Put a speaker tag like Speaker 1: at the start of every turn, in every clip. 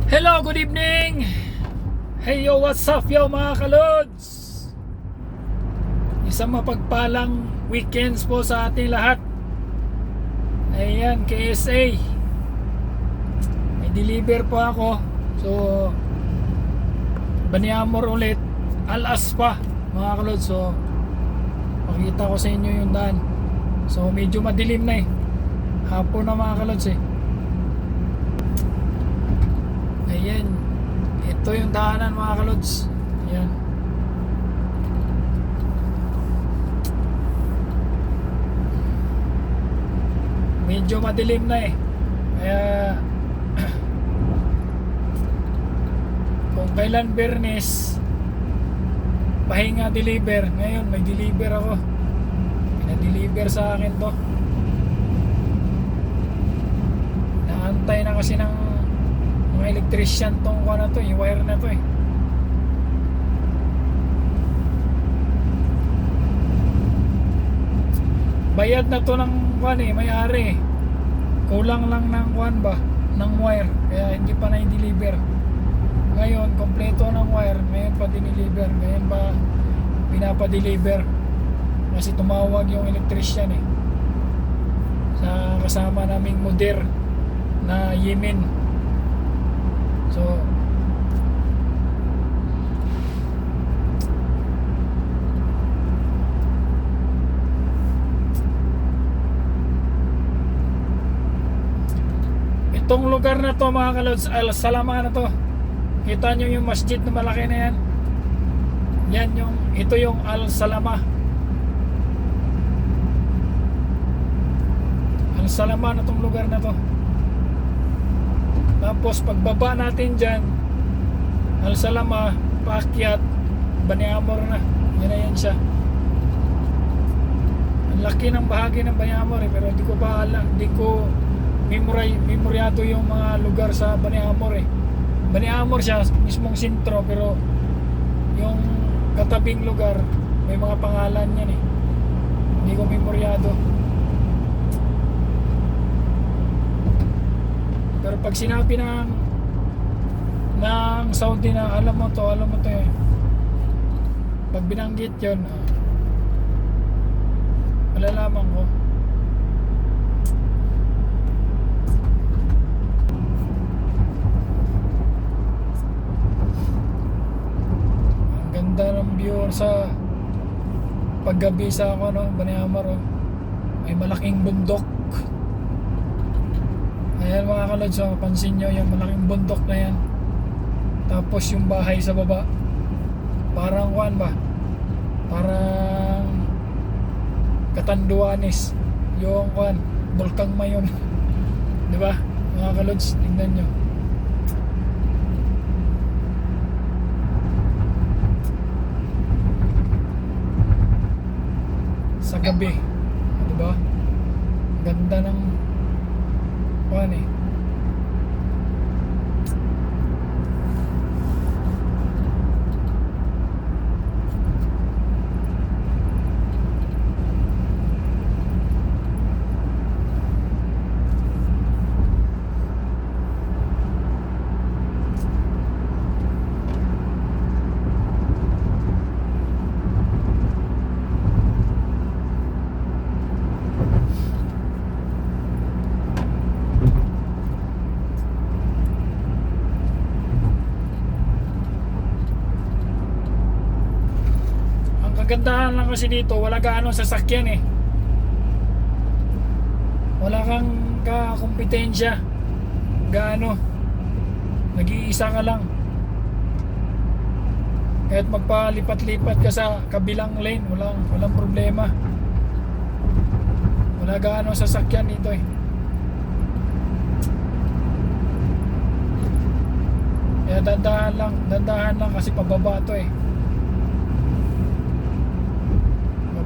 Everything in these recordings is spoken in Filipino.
Speaker 1: Hello, good evening. Hey yo, what's up yo mga kalods? Isang mapagpalang weekends po sa ating lahat. Ayan, KSA. May deliver po ako. So, Baniamor ulit. Alas pa mga kalods. So, pakita ko sa inyo yung daan. So, medyo madilim na eh. Hapon na mga kalods eh. Ayan, ito yung daanan mga kalods. Ayan. Medyo madilim na eh. Kaya kung kailan Bernes pahinga deliver, ngayon may deliver ako. Pina-deliver sa akin to. Naantay na kasi ng mga electrician tong kuha na to, yung wire na to eh. Bayad na to ng kuhan eh, may-ari. Kulang lang ng kuhan ba, ng wire, kaya hindi pa na-deliver. Ngayon, kompleto ng wire, ngayon pa dineliver. Ngayon ba pinapa-deliver? Kasi tumawag yung electrician eh, sa kasama naming Mudir na Yemen. So, itong lugar na to mga kalods, Al Salama na to. Kita nyo yung masjid na malaki na yan. Yan yung, ito yung Al Salama. Al Salama na tong lugar na to. Tapos pagbaba natin dyan, Al Salama, paakyat, Baniamor na. Yan na yan siya. Ang laki ng bahagi ng Baniamor eh, pero di ko pa alam, di ko memoryado yung mga lugar sa Baniamor eh. Baniamor siya, mismong sentro, pero yung katabing lugar, may mga pangalan yan eh. Hindi ko memoryado. Pero pag sinabi ng Saudi na alam mo to eh. Pag binanggit yun, malalaman ko. Ang ganda ng view sa paggabi sa Baniamor oh. May malaking bundok. Ayan mga kalods, so pansin nyo yung malaking bundok na yan. Tapos yung bahay sa baba, parang kuan ba, parang Catanduanes, yung kuan, Bulkang Mayon. Diba mga kalods, tingnan nyo. Sa gabi, diba, ganda ng kuan eh. Kagandahan lang kasi dito, wala gaano sasakyan eh. Wala kang kakompetensya gaano, nag-iisa ka lang. Kahit magpalipat-lipat ka sa kabilang lane, walang problema. Wala gaano sasakyan dito eh. Kaya dandahan lang kasi pababa to eh.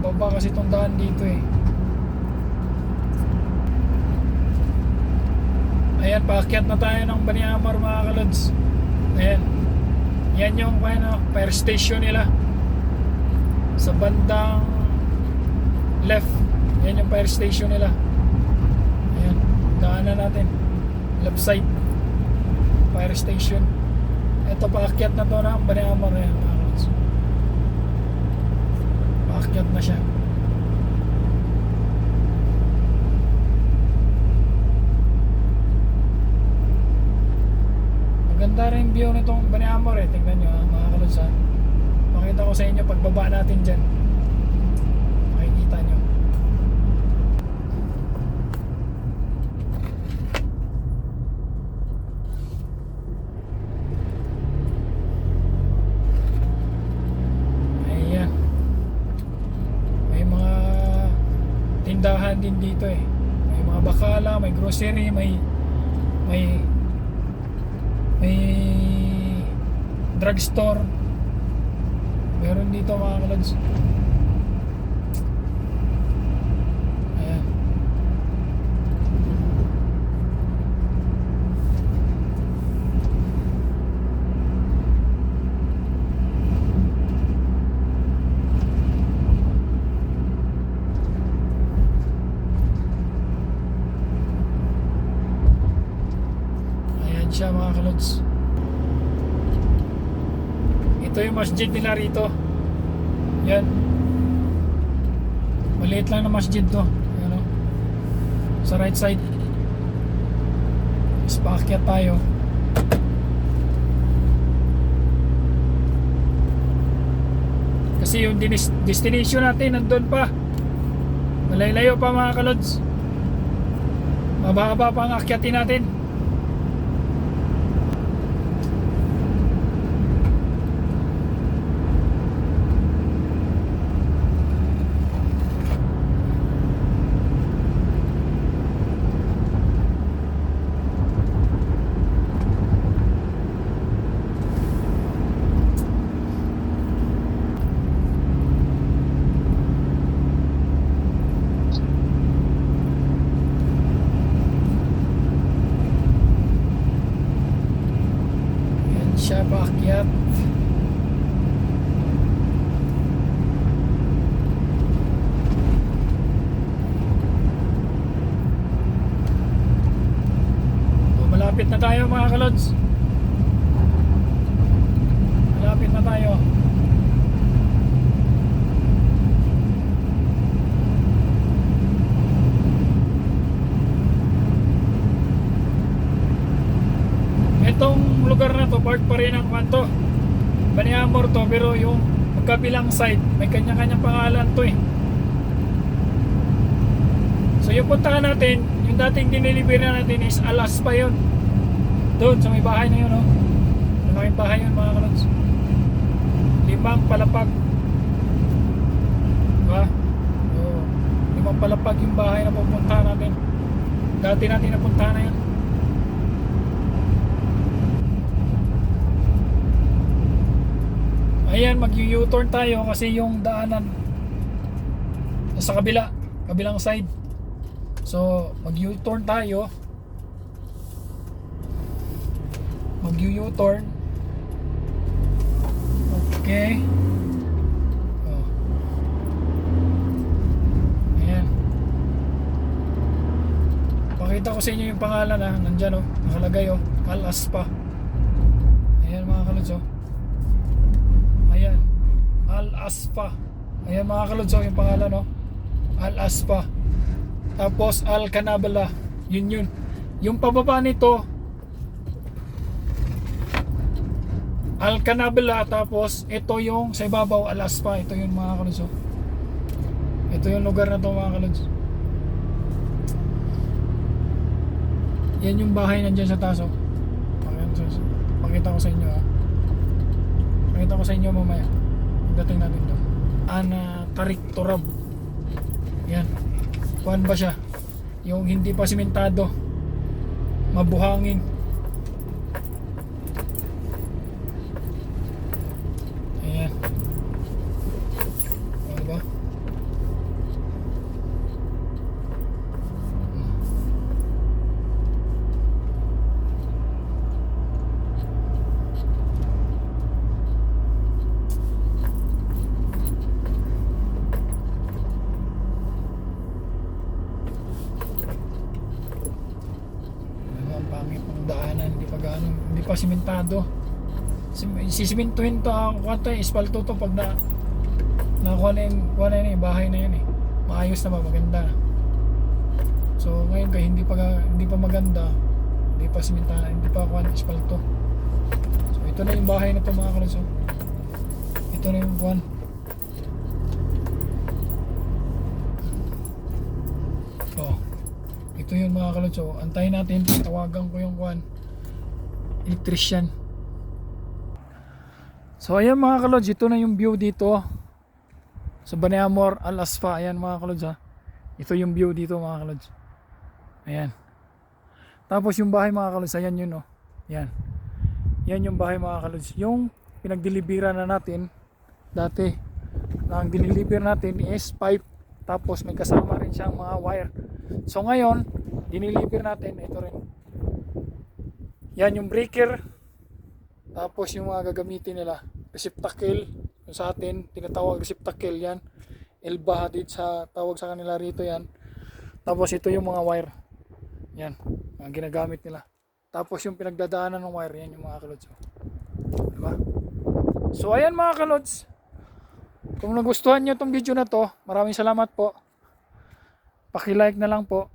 Speaker 1: Baba kasi itong daan dito eh. Ayan, paakyat na tayo ng Baniamor mga kalods. Ayan. Yan yung fire station nila. Sa bandang left, yan yung fire station nila. Ayan, daanan natin. Left side. fire station. Ito paakyat na to ng Baniamar yan mga kalods. Paakyat na siya. Maganda rin view nitong Baniamar eh. Tingnan nyo mga kalods ha. Makita ko sa inyo pagbaba natin dyan. Makikita nyo. Ayan. May mga tindahan din dito eh. May mga bakala, may grocery, may drugstore. Meron dito mga kalods. Ayan. Ayan siya mga kalods. Ito yung masjid nila rito. Yan. Maliit lang na masjid to. Ayan o. Sa right side. Mas paakyat tayo. Kasi yung destination natin nandun pa. Malaylayo pa mga kalods. Mababa pa ang akyatin natin. Siya paakyat. Malapit na tayo mga kalods. Malapit na tayo. Itong lugar na to, part pa rin ng kanto Baniamar to, pero yung magkabilang side may kanya-kanyang pangalan to eh. So yung puntahan natin, yung dating dineliver na natin is Alaspa yun. Doon sa may bahay na yun oh. Malaking bahay yun mga kalods. 5 palapag. Diba? Oh, 5 palapag yung bahay na pupuntahan natin. Dati natin napuntahan na yun. Ayan, mag-U-turn tayo kasi yung daanan sa kabilang side. So, mag-U-turn tayo. Mag-U-turn. Okay. Oh. Ayan. Pakita ko sa inyo yung pangalan ha. Nandyan oh. Nakalagay oh. Alaspa. Ayan mga kalods oh. Ayan, Alaspa. Ayan mga kalods, yung pangalan no? Alaspa. Tapos Al-Kanabala. Yun. Yung pababa nito Al-Kanabala. Tapos ito yung sa ibabaw Alaspa. Ito yung mga kalods. Ito yung lugar na to mga kalods. Yan yung bahay nandyan sa taas. Pakita ko sa inyo ha. Pakita ko sa inyo mamaya. Dating natin doon. Ana Tarik Turab. Yan. Kuan ba siya? Yung hindi pa simentado. Mabuhangin. Ayan. Ano ba? pangit ng daanan, hindi pa simentado. Sisimintuhin to ang kwanto, espalto to pag nakuha na yung bahay na yun eh. Maayos na ba, maganda na. So ngayon kaya hindi pa maganda, hindi pa simentado, hindi pa kuha ng espalto. So ito na yung bahay na to mga kalods. Ito na yung kuwan. Ito yun mga kalods. So, antayin natin. Tawagan ko yung kuwan, electrician. So ayan mga kalods, ito na yung view dito sa Baniamor Al Asfa. Ayan mga kalods ha. Ito yung view dito mga kalods. Ayan. Tapos yung bahay mga kalods, ayan yun oh. Ayan. Yan yung bahay mga kalods. Yung pinagdeliveran na natin dati. Ang diniliver natin is pipe. Tapos may kasama rin siyang mga wire. So ngayon, diniliver natin, ito rin. Yan yung breaker. Tapos yung mga gagamitin nila, receptacle, yung sa atin, tinatawag receptacle yan. Elba hadid sa tawag sa kanila rito yan. Tapos ito yung mga wire. Yan, ang ginagamit nila. Tapos yung pinagdadaanan ng wire, yan yung mga kalods. Diba? So ayan mga kalods. Kung nagustuhan nyo itong video na to, maraming salamat po. Paki-like na lang po.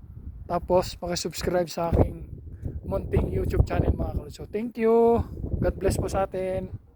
Speaker 1: Tapos paki-subscribe sa aking munting YouTube channel mga kalods. So thank you. God bless po sa atin.